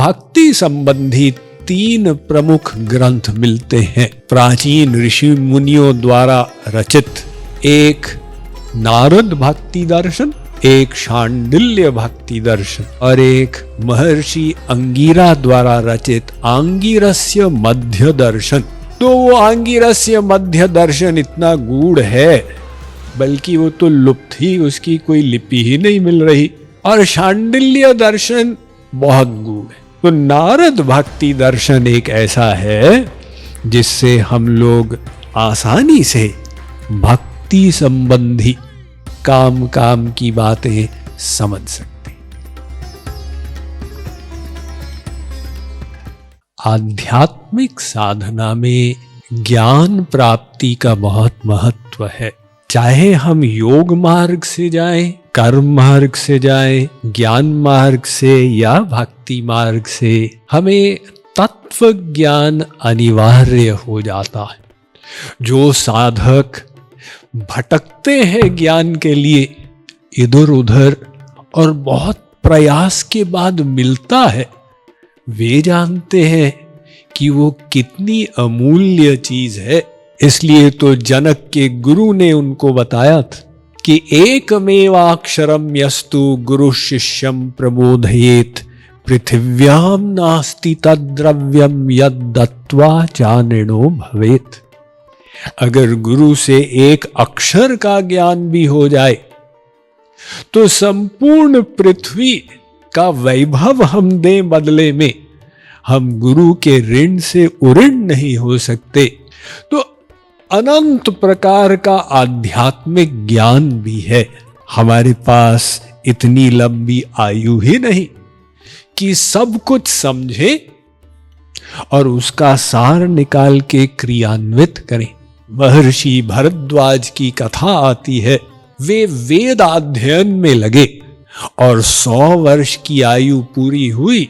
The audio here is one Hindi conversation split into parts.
भक्ति संबंधी 3 प्रमुख ग्रंथ मिलते हैं प्राचीन ऋषि मुनियों द्वारा रचित। एक नारद भक्ति दर्शन, एक शांडिल्य भक्ति दर्शन और एक महर्षि अंगिरा द्वारा रचित आंगिरस्य मध्य दर्शन। तो वो आंगिरस्य मध्य दर्शन इतना गूढ़ है, बल्कि वो तो लुप्त ही, उसकी कोई लिपि ही नहीं मिल रही। और शांडिल्य दर्शन बहुत गूढ़ है। तो नारद भक्ति दर्शन एक ऐसा है जिससे हम लोग आसानी से भक्ति संबंधी काम की बातें समझ सकते हैं। आध्यात्मिक साधना में ज्ञान प्राप्ति का बहुत महत्व है। चाहे हम योग मार्ग से जाएं, कर्म मार्ग से जाएं, ज्ञान मार्ग से या भक्ति मार्ग से, हमें तत्व ज्ञान अनिवार्य हो जाता है। जो साधक भटकते हैं ज्ञान के लिए इधर उधर और बहुत प्रयास के बाद मिलता है, वे जानते हैं कि वो कितनी अमूल्य चीज है। इसलिए तो जनक के गुरु ने उनको बताया था कि एकमेवाक्षरम यस्तु गुरु शिष्यम प्रबोधयेत पृथिव्याम नास्ति तद्द्रव्यम यद्दत्वा चानिणो भवेत। अगर गुरु से एक अक्षर का ज्ञान भी हो जाए तो संपूर्ण पृथ्वी का वैभव हम दें बदले में, हम गुरु के ऋण से उऋण नहीं हो सकते। तो अनंत प्रकार का आध्यात्मिक ज्ञान भी है। हमारे पास इतनी लंबी आयु ही नहीं कि सब कुछ समझे और उसका सार निकाल के क्रियान्वित करें। महर्षि भरद्वाज की कथा आती है। वे वेद अध्ययन में लगे और 100 वर्ष की आयु पूरी हुई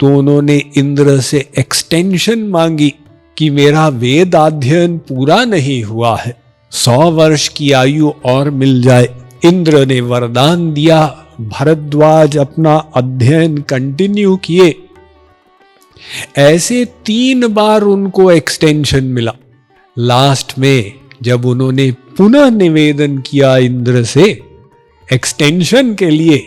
तो उन्होंने इंद्र से एक्सटेंशन मांगी कि मेरा वेद अध्ययन पूरा नहीं हुआ है, 100 वर्ष की आयु और मिल जाए। इंद्र ने वरदान दिया। भरद्वाज अपना अध्ययन कंटिन्यू किए। ऐसे 3 बार उनको एक्सटेंशन मिला। लास्ट में जब उन्होंने पुनः निवेदन किया इंद्र से एक्सटेंशन के लिए,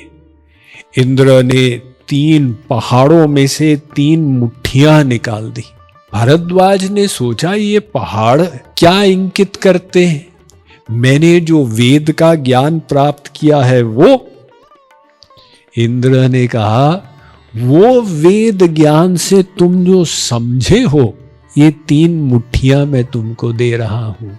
इंद्र ने 3 पहाड़ों में से 3 मुट्ठियां निकाल दी। भरद्वाज ने सोचा ये पहाड़ क्या इंगित करते हैं, मैंने जो वेद का ज्ञान प्राप्त किया है वो। इंद्र ने कहा वो वेद ज्ञान से तुम जो समझे हो, ये 3 मुट्ठियां मैं तुमको दे रहा हूं।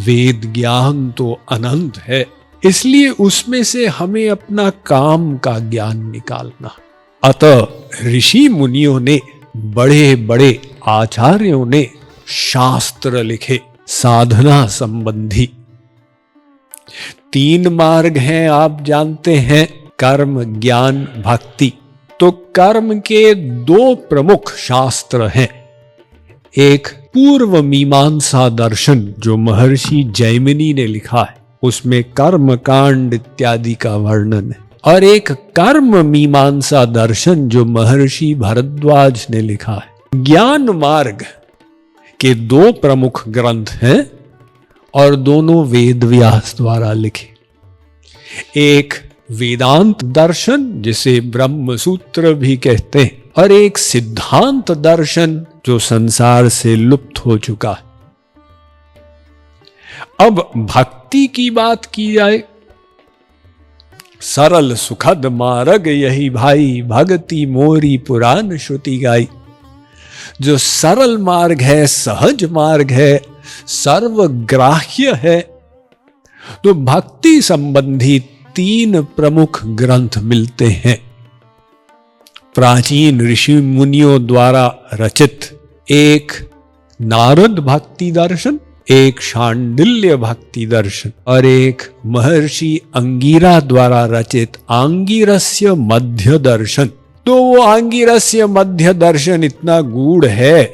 वेद ज्ञान तो अनंत है, इसलिए उसमें से हमें अपना काम का ज्ञान निकालना। अतः ऋषि मुनियों ने, बड़े बड़े आचार्यों ने शास्त्र लिखे साधना संबंधी। 3 मार्ग हैं, आप जानते हैं, कर्म, ज्ञान, भक्ति। तो कर्म के 2 प्रमुख शास्त्र हैं। एक पूर्व मीमांसा दर्शन जो महर्षि जैमिनी ने लिखा है, उसमें कर्म कांड इत्यादि का वर्णन है, और एक कर्म मीमांसा दर्शन जो महर्षि भरद्वाज ने लिखा है। ज्ञान मार्ग के 2 प्रमुख ग्रंथ हैं और दोनों वेद व्यास द्वारा लिखे। एक वेदांत दर्शन जिसे ब्रह्म सूत्र भी कहते हैं, और एक सिद्धांत दर्शन जो संसार से लुप्त हो चुका है। अब भक्ति की बात की जाए, सरल सुखद मार्ग यही भाई, भक्ति मोरी पुराण श्रुति गाई। जो सरल मार्ग है, सहज मार्ग है, सर्वग्राह्य है। तो भक्ति संबंधी 3 प्रमुख ग्रंथ मिलते हैं प्राचीन ऋषि मुनियों द्वारा रचित। एक नारद भक्ति दर्शन, एक शांडिल्य भक्ति दर्शन और एक महर्षि अंगिरा द्वारा रचित आंगिरस्य मध्य दर्शन। तो वो आंगिरस्य मध्य दर्शन इतना गूढ़ है,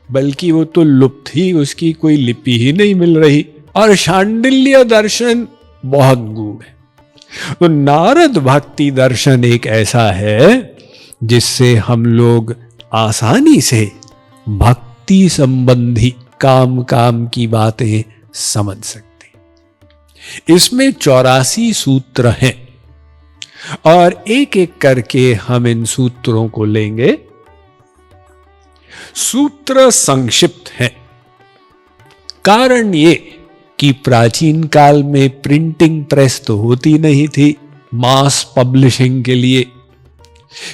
बल्कि वो तो लुप्त ही, उसकी कोई लिपि ही नहीं मिल रही। और शांडिल्य दर्शन बहुत गूढ़ है। तो नारद भक्ति दर्शन एक ऐसा है जिससे हम लोग आसानी से भक्ति संबंधी काम की बातें समझ सकते। इसमें 84 सूत्र हैं और एक एक करके हम इन सूत्रों को लेंगे। सूत्र संक्षिप्त है, कारण ये कि प्राचीन काल में प्रिंटिंग प्रेस तो होती नहीं थी मास पब्लिशिंग के लिए।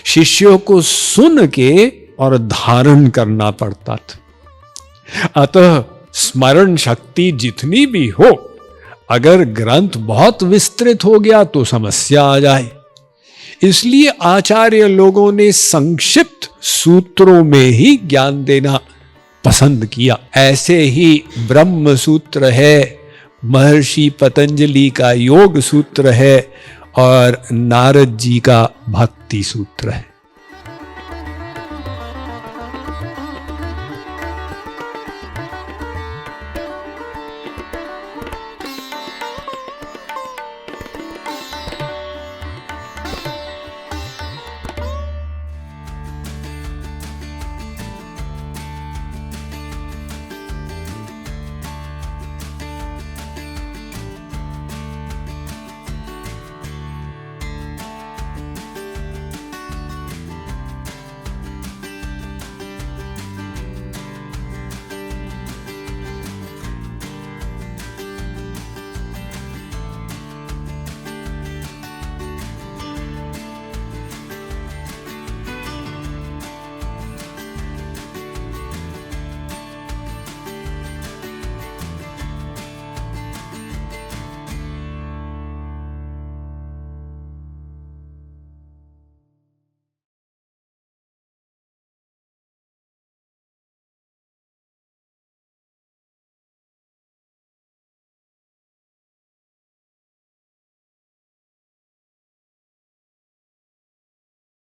शिष्यों को सुन के और धारण करना पड़ता था। अतः स्मरण शक्ति जितनी भी हो, अगर ग्रंथ बहुत विस्तृत हो गया तो समस्या आ जाए। इसलिए आचार्य लोगों ने संक्षिप्त सूत्रों में ही ज्ञान देना पसंद किया। ऐसे ही ब्रह्म सूत्र है, महर्षि पतंजलि का योग सूत्र है और नारद जी का भक्ति सूत्र है।